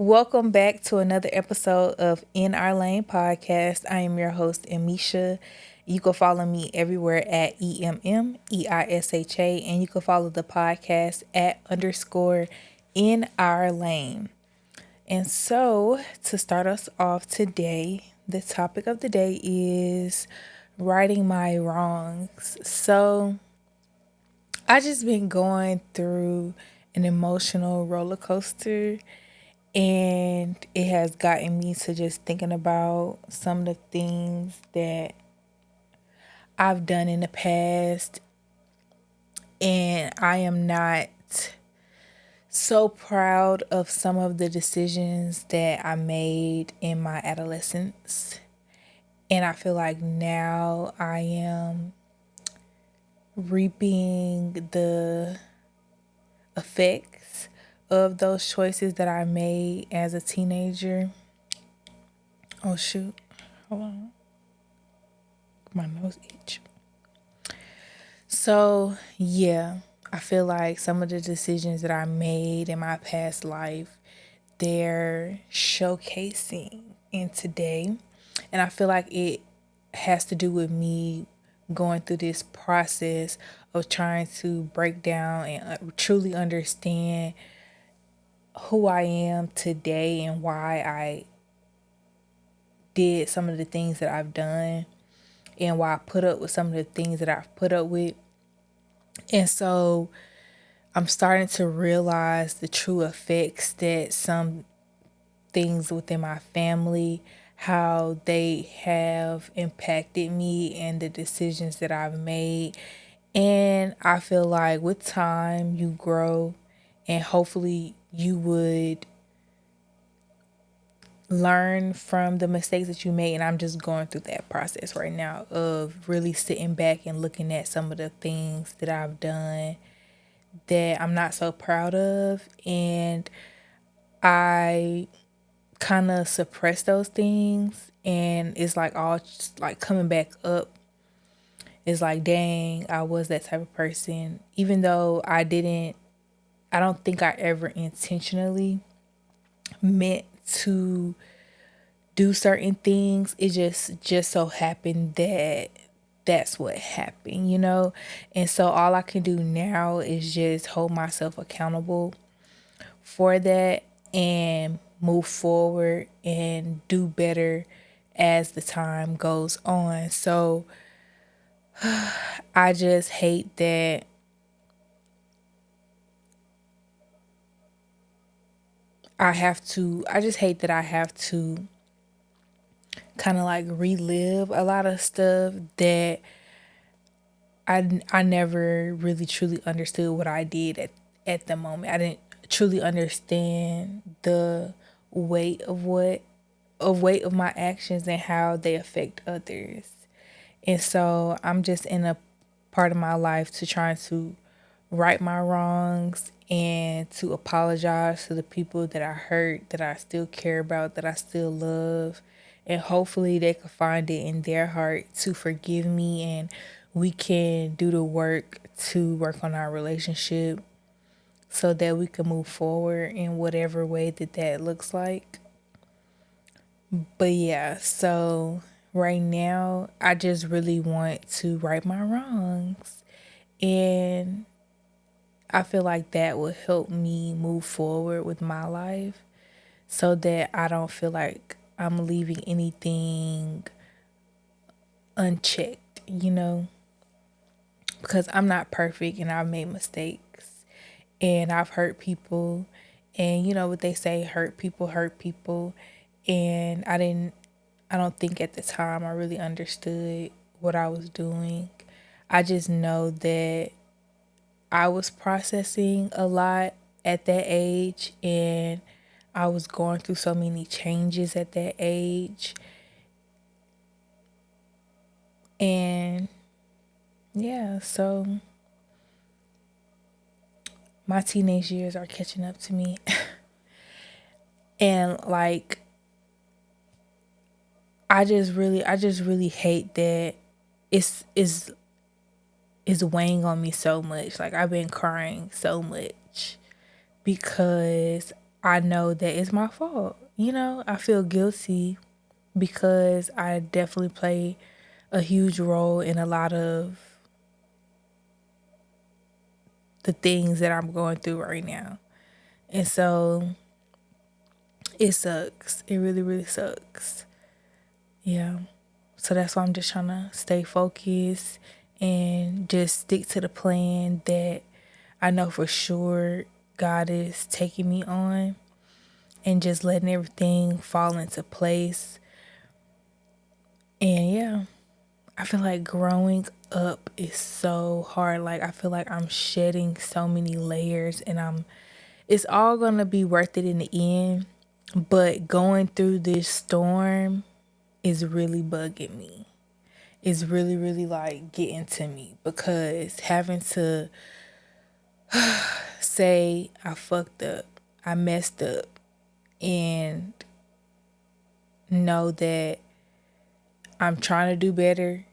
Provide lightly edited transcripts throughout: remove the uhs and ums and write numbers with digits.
Welcome back to another episode of In Our Lane podcast. I am your host, Emmeisha. You can follow me everywhere at EMMEISHA, and you can follow the podcast at underscore In Our Lane. And so, to start us off today, the topic of the day is righting my wrongs. So, I just been going through an emotional roller coaster, and it has gotten me to just thinking about some of the things that I've done in the past, and I am not so proud of some of the decisions that I made in my adolescence. And I feel like now I am reaping the effects of those choices that I made as a teenager. Oh, shoot. Hold on. My nose itch. So, yeah, I feel like some of the decisions that I made in my past life, they're showcasing in today. And I feel like it has to do with me going through this process of trying to break down and truly understand who I am today and why I did some of the things that I've done and why I put up with some of the things that I've put up with. And so I'm starting to realize the true effects that some things within my family, how they have impacted me and the decisions that I've made. And I feel like with time you grow, and hopefully you would learn from the mistakes that you made. And I'm just going through that process right now of really sitting back and looking at some of the things that I've done that I'm not so proud of, and I kind of suppress those things, and it's like all just like coming back up. It's like, dang, I was that type of person, even though I don't think I ever intentionally meant to do certain things. It just so happened that that's what happened. And so all I can do now is just hold myself accountable for that and move forward and do better as the time goes on. So I just hate that I just hate that I have to kind of like relive a lot of stuff that I never really truly understood what I did at the moment. I didn't truly understand the weight of weight of my actions and how they affect others. And so I'm just in a part of my life to try to right my wrongs and to apologize to the people that I hurt, that I still care about, that I still love. And hopefully they can find it in their heart to forgive me, and we can do the work to work on our relationship so that we can move forward in whatever way that looks like. But yeah, so right now I just really want to right my wrongs, and I feel like that will help me move forward with my life so that I don't feel like I'm leaving anything unchecked, because I'm not perfect and I've made mistakes and I've hurt people. And you know what they say, hurt people hurt people. And I don't think at the time I really understood what I was doing. I just know that I was processing a lot at that age, and I was going through so many changes at that age. And yeah, so my teenage years are catching up to me. And like I just really hate that it's is is weighing on me so much. Like I've been crying so much because I know that it's my fault. I feel guilty because I definitely play a huge role in a lot of the things that I'm going through right now. And so it sucks. It really, really sucks. Yeah. So that's why I'm just trying to stay focused and just stick to the plan that I know for sure God is taking me on, and just letting everything fall into place. And yeah, I feel like growing up is so hard. Like I feel like I'm shedding so many layers, and it's all going to be worth it in the end. But going through this storm is really bugging me. It's really, really like getting to me, because having to say I fucked up, I messed up, and know that I'm trying to do better,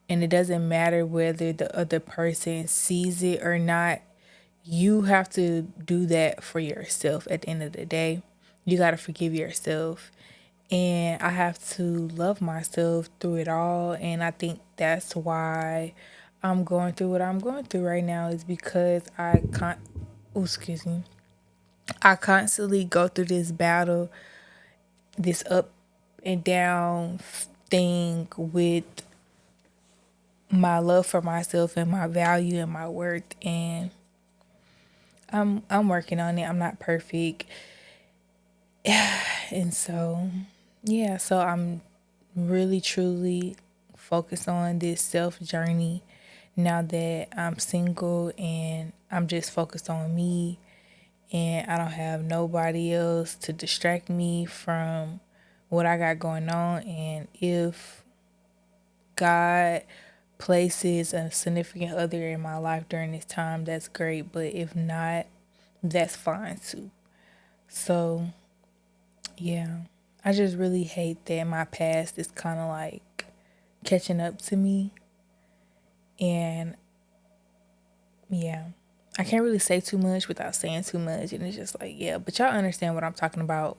and it doesn't matter whether the other person sees it or not. You have to do that for yourself at the end of the day. You got to forgive yourself. And I have to love myself through it all. And I think that's why I'm going through what I'm going through right now, is because oh, excuse me. I constantly go through this battle, this up and down thing with my love for myself and my value and my worth. And I'm working on it. I'm not perfect. And so yeah, so I'm really truly focused on this self journey now that I'm single, and I'm just focused on me, and I don't have nobody else to distract me from what I got going on. And if God places a significant other in my life during this time, that's great. But if not, that's fine too. So, yeah, I just really hate that my past is kind of like catching up to me. And yeah, I can't really say too much without saying too much. And it's just like, yeah, but y'all understand what I'm talking about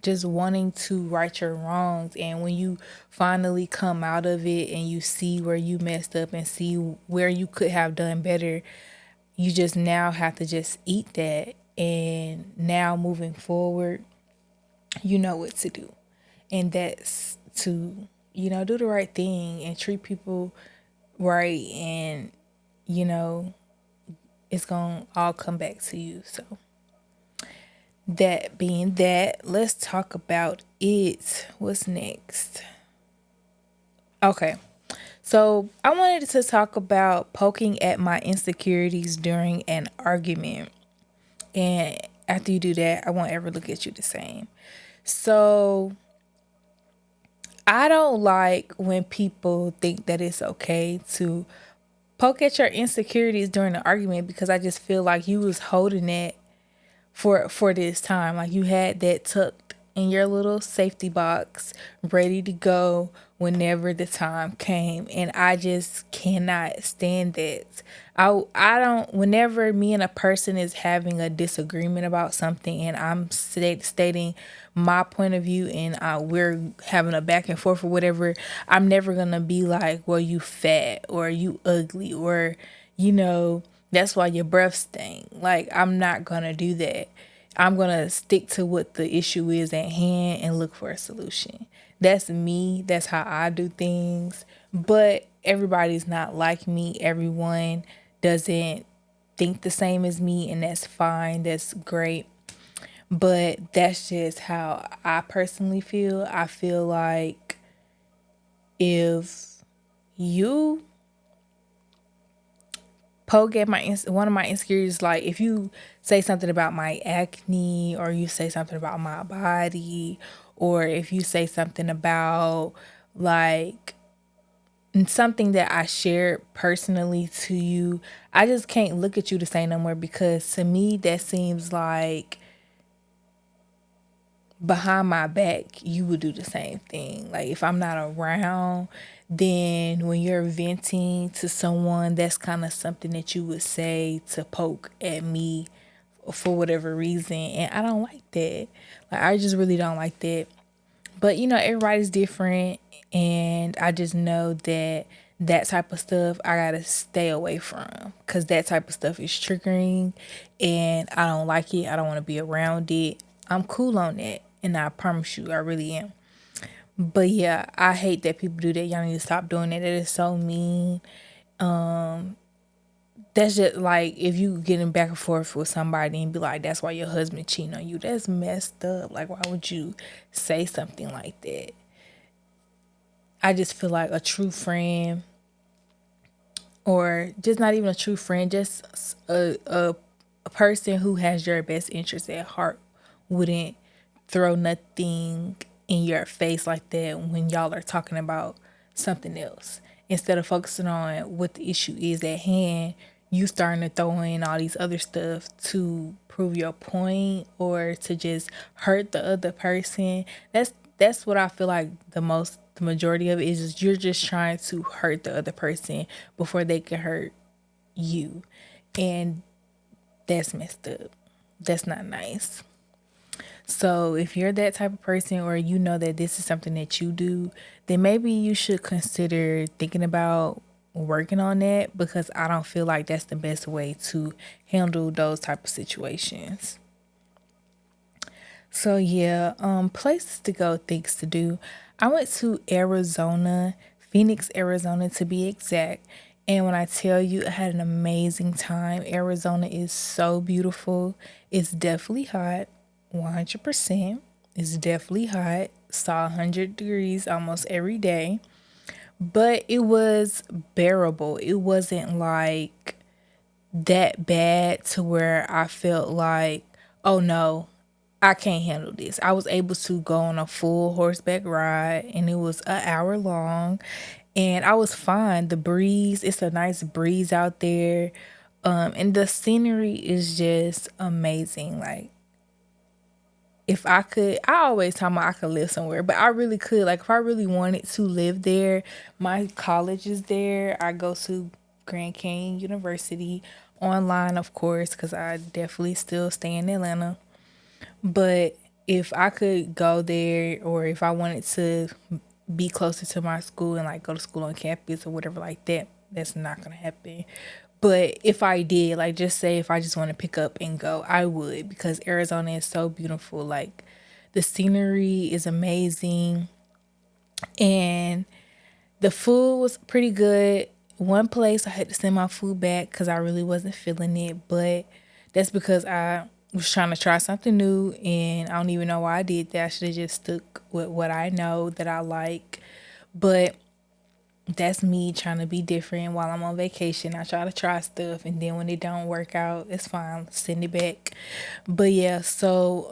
just wanting to right your wrongs. And when you finally come out of it and you see where you messed up and see where you could have done better, you just now have to just eat that. And now moving forward, you know what to do. And that's to, do the right thing and treat people right. And, you know, it's going to all come back to you. So, that being that, let's talk about it. What's next? Okay. So, I wanted to talk about poking at my insecurities during an argument. And after you do that, I won't ever look at you the same. So, I don't like when people think that it's okay to poke at your insecurities during the argument, because I just feel like you was holding it for this time. Like you had that tucked in your little safety box, ready to go whenever the time came. And I just cannot stand that. I don't, whenever me and a person is having a disagreement about something, and I'm stating my point of view, and we're having a back and forth or whatever, I'm never gonna be like, well, you fat or you ugly, or that's why your breath stink. Like, I'm not gonna do that. I'm gonna stick to what the issue is at hand and look for a solution. That's me. That's how I do things. But everybody's not like me. Everyone doesn't think the same as me, and that's fine. That's great. But that's just how I personally feel. I feel like if you poke at one of my insecurities, like if you say something about my acne, or you say something about my body, or if you say something about like something that I shared personally to you, I just can't look at you to say no more, because to me that seems like behind my back you would do the same thing. Like if I'm not around, then when you're venting to someone, that's kind of something that you would say to poke at me for whatever reason, and I don't like that. Like I just really don't like that. But everybody's different, and I just know that that type of stuff I gotta stay away from because that type of stuff is triggering, and I don't like it. I don't want to be around it. I'm cool on that, and I promise you, I really am. But yeah, I hate that people do that. Y'all need to stop doing that. That is so mean. That's just like if you getting back and forth with somebody and be like, that's why your husband cheating on you. That's messed up. Like, why would you say something like that? I just feel like a true friend, or just not even a true friend, just a person who has your best interest at heart wouldn't throw nothing in your face like that when y'all are talking about something else. Instead of focusing on what the issue is at hand, you starting to throw in all these other stuff to prove your point or to just hurt the other person. That's what I feel like the majority of it is you're just trying to hurt the other person before they can hurt you. And that's messed up. That's not nice. So if you're that type of person or you know that this is something that you do, then maybe you should consider thinking about working on that because I don't feel like that's the best way to handle those type of situations. So yeah, places to go, things to do. I went to Arizona, Phoenix, Arizona to be exact. And when I tell you I had an amazing time, Arizona is so beautiful. It's definitely hot, 100%. It's definitely hot. Saw 100 degrees almost every day, but it was bearable. It wasn't like that bad to where I felt like, oh no, I can't handle this. I was able to go on a full horseback ride and it was an hour long and I was fine. The breeze, it's a nice breeze out there. And the scenery is just amazing. Like if I could, I always tell me I could live somewhere, but I really could. Like if I really wanted to live there, my college is there. I go to Grand Canyon University online, of course, because I definitely still stay in Atlanta. But if I could go there or if I wanted to be closer to my school and like go to school on campus or whatever like that, that's not gonna happen. But if I did, like just say if I just want to pick up and go, I would because Arizona is so beautiful. Like the scenery is amazing and the food was pretty good. One place I had to send my food back because I really wasn't feeling it, but that's because I was trying to try something new and I don't even know why I did that. I should have just stuck with what I know that I like. But that's me trying to be different while I'm on vacation. I try to try stuff and then when it don't work out, it's fine. Send it back. But yeah, so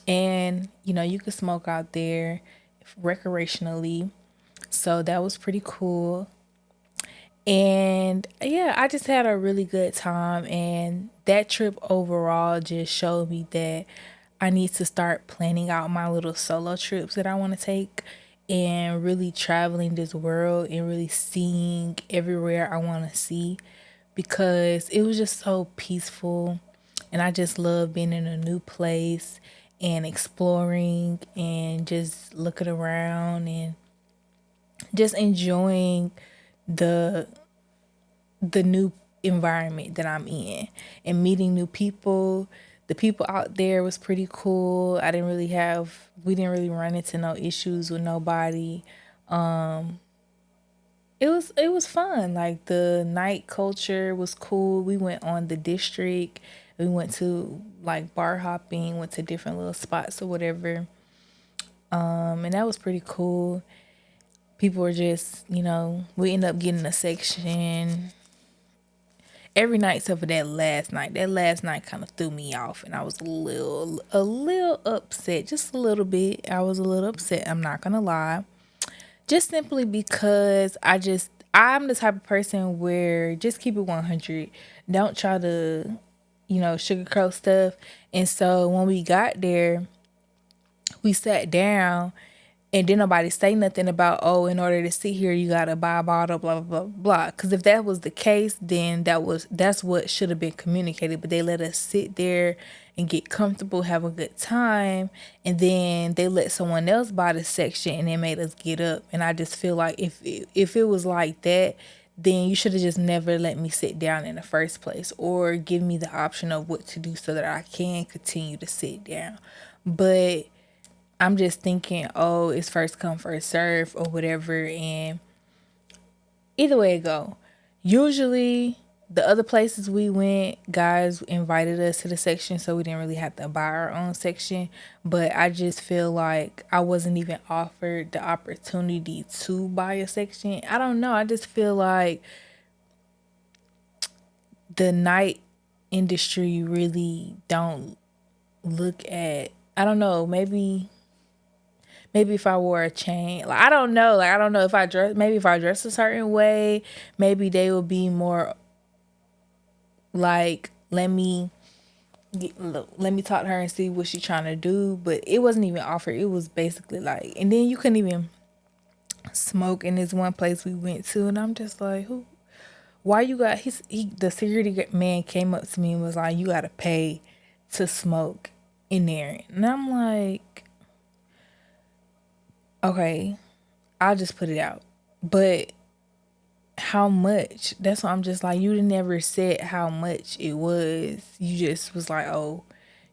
and you can smoke out there recreationally. So that was pretty cool. And yeah, I just had a really good time. And that trip overall just showed me that I need to start planning out my little solo trips that I want to take and really traveling this world and really seeing everywhere I want to see because it was just so peaceful. And I just love being in a new place and exploring and just looking around and just enjoying the the new environment that I'm in and meeting new people. The people out there was pretty cool. We didn't really run into no issues with nobody. It was fun. Like the night culture was cool. We went on the district. We went to like bar hopping, went to different little spots or whatever. And that was pretty cool. People were just, we ended up getting a section every night except for that last night. That last night kind of threw me off, and I was a little upset, just a little bit. I was a little upset. I'm not gonna lie, just simply because I'm the type of person where just keep it 100. Don't try to, sugarcoat stuff. And so when we got there, we sat down And then nobody say nothing about, oh, in order to sit here you gotta buy a bottle, blah blah blah blah. Because if that was the case, then that's what should have been communicated. But they let us sit there and get comfortable, have a good time, and then they let someone else buy the section and they made us get up. And I just feel like if it was like that, then you should have just never let me sit down in the first place, or give me the option of what to do so that I can continue to sit down. But I'm just thinking, oh, it's first come, first serve or whatever. And either way it go, usually the other places we went, guys invited us to the section, so we didn't really have to buy our own section. But I just feel like I wasn't even offered the opportunity to buy a section. I don't know. I just feel like the night industry really don't look at, I don't know, maybe if I wore a chain, like I don't know if I dress, maybe if I dress a certain way, maybe they would be more like, let me talk to her and see what she's trying to do. But it wasn't even offered. It was basically like, and then you couldn't even smoke in this one place we went to, and I'm just like, who? Why you got the security man came up to me and was like, you gotta pay to smoke in there, and I'm like, okay, I'll just put it out, but how much? That's why I'm just like, you never said how much it was. You just was like, oh,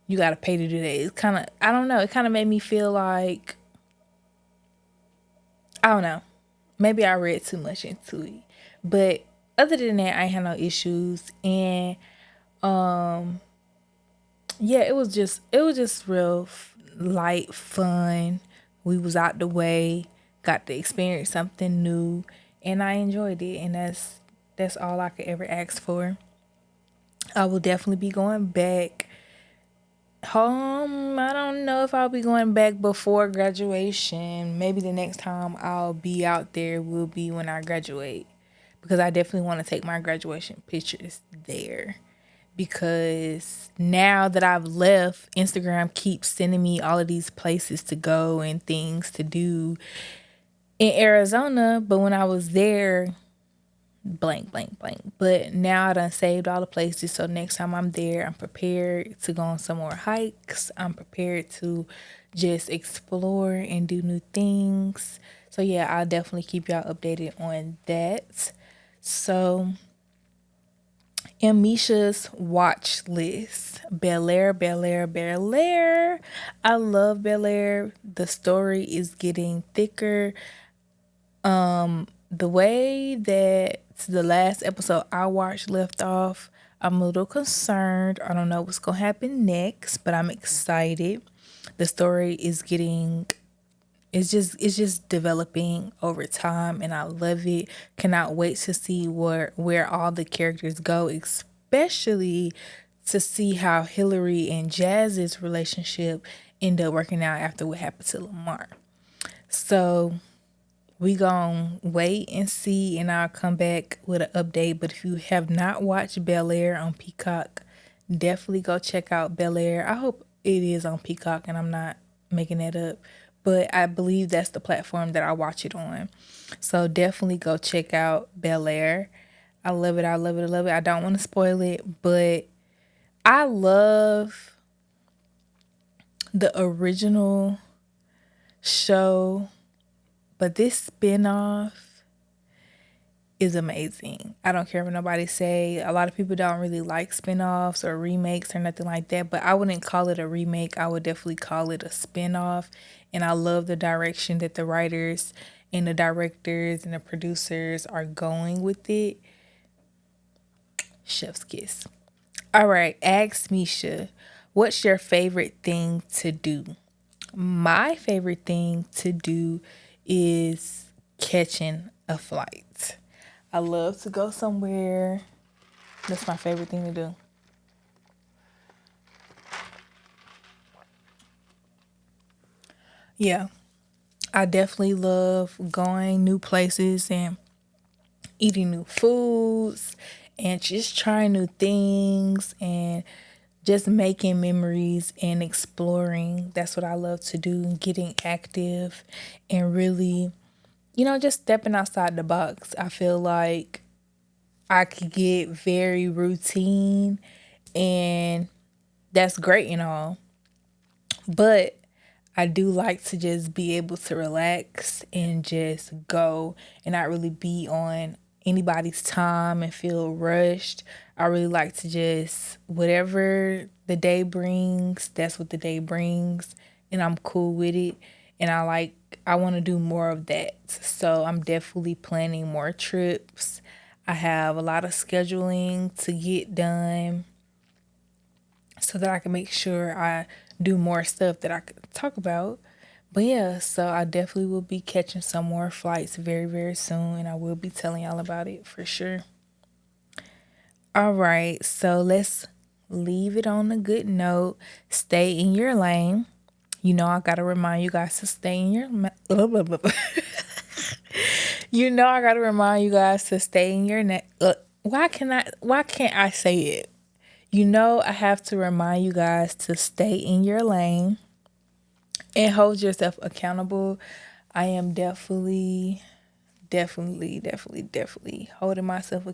you gotta pay to do that. It's kind of, I don't know. It kind of made me feel like, I don't know. Maybe I read too much into it. But other than that, I ain't had no issues. And yeah, it was just real light fun. We was out the way, got to experience something new, and I enjoyed it. And that's all I could ever ask for. I will definitely be going back. I don't know if I'll be going back before graduation. Maybe the next time I'll be out there will be when I graduate. Because I definitely want to take my graduation pictures there. Because now that I've left, Instagram keeps sending me all of these places to go and things to do in Arizona. But when I was there, blank, blank, blank. But now I done saved all the places. So next time I'm there, I'm prepared to go on some more hikes. I'm prepared to just explore and do new things. So yeah, I'll definitely keep y'all updated on that. So Emmeisha's watch list. Bel Air, Bel Air, Bel Air. I love Bel Air. The story is getting thicker. The way that the last episode I watched left off, I'm a little concerned. I don't know what's gonna happen next, but I'm excited. The story is getting, it's just developing over time, and I love it. Cannot wait to see where all the characters go, especially to see how Hillary and Jazz's relationship end up working out after what happened to Lamar. So we gonna wait and see, and I'll come back with an update. But if you have not watched Bel Air on Peacock, definitely go check out Bel Air. I hope it is on Peacock and I'm not making that up, but I believe that's the platform that I watch it on. So definitely go check out Bel Air. I love it. I love it. I love it. I don't want to spoil it, but I love the original show, but this spinoff is amazing. I don't care what nobody say. A lot of people don't really like spinoffs or remakes or nothing like that, but I wouldn't call it a remake. I would definitely call it a spinoff. And I love the direction that the writers and the directors and the producers are going with it. Chef's kiss. All right, ask Misha, what's your favorite thing to do? My favorite thing to do is catching a flight. I love to go somewhere. That's my favorite thing to do. Yeah, I definitely love going new places and eating new foods and just trying new things and just making memories and exploring. That's what I love to do, getting active and really, just stepping outside the box. I feel like I could get very routine, and that's great and all. But I do like to just be able to relax and just go and not really be on anybody's time and feel rushed. I really like to just, whatever the day brings, that's what the day brings. And I'm cool with it. And I want to do more of that. So I'm definitely planning more trips. I have a lot of scheduling to get done so that I can make sure I do more stuff that I could talk about. But yeah, so I definitely will be catching some more flights very, very soon, and I will be telling y'all about it for sure. All right, so let's leave it on a good note. Stay in your lane. I gotta remind you guys to stay in your. I gotta remind you guys to stay in your net. Why can't I say it? I have to remind you guys to stay in your lane and hold yourself accountable. I am definitely holding myself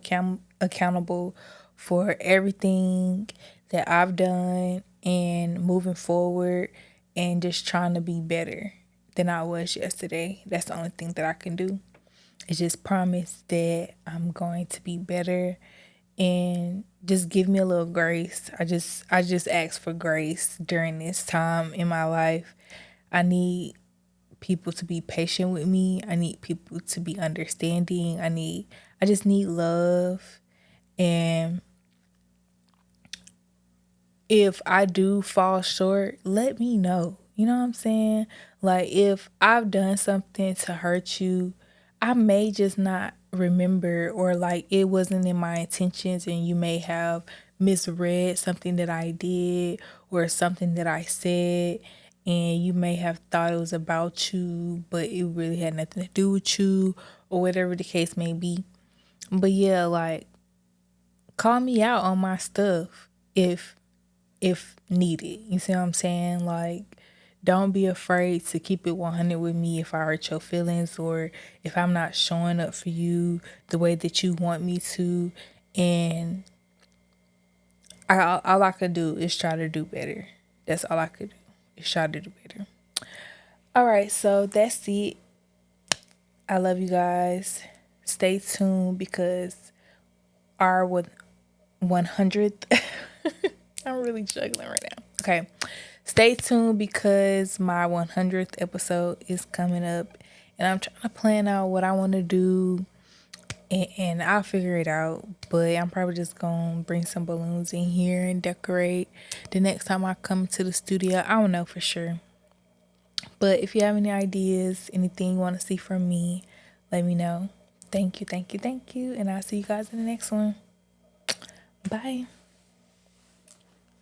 accountable for everything that I've done and moving forward and just trying to be better than I was yesterday. That's the only thing that I can do. Is just promise that I'm going to be better and just give me a little grace. I just ask for grace during this time in my life. I need people to be patient with me. I need people to be understanding. I just need love. And if I do fall short, let me know. You know what I'm saying? Like, if I've done something to hurt you, I may just not remember, or like it wasn't in my intentions and you may have misread something that I did or something that I said, and you may have thought it was about you, but it really had nothing to do with you, or whatever the case may be. But yeah, like, call me out on my stuff if needed. You see what I'm saying? Like, don't be afraid to keep it 100 with me if I hurt your feelings, or if I'm not showing up for you the way that you want me to. And all I could do is try to do better. That's all I could do, is try to do better. All right, so that's it. I love you guys. Stay tuned because our 100th. I'm really struggling right now. Okay. Stay tuned because my 100th episode is coming up, and I'm trying to plan out what I want to do, and I'll figure it out. But I'm probably just going to bring some balloons in here and decorate the next time I come to the studio. I don't know for sure. But if you have any ideas, anything you want to see from me, let me know. Thank you. And I'll see you guys in the next one. Bye.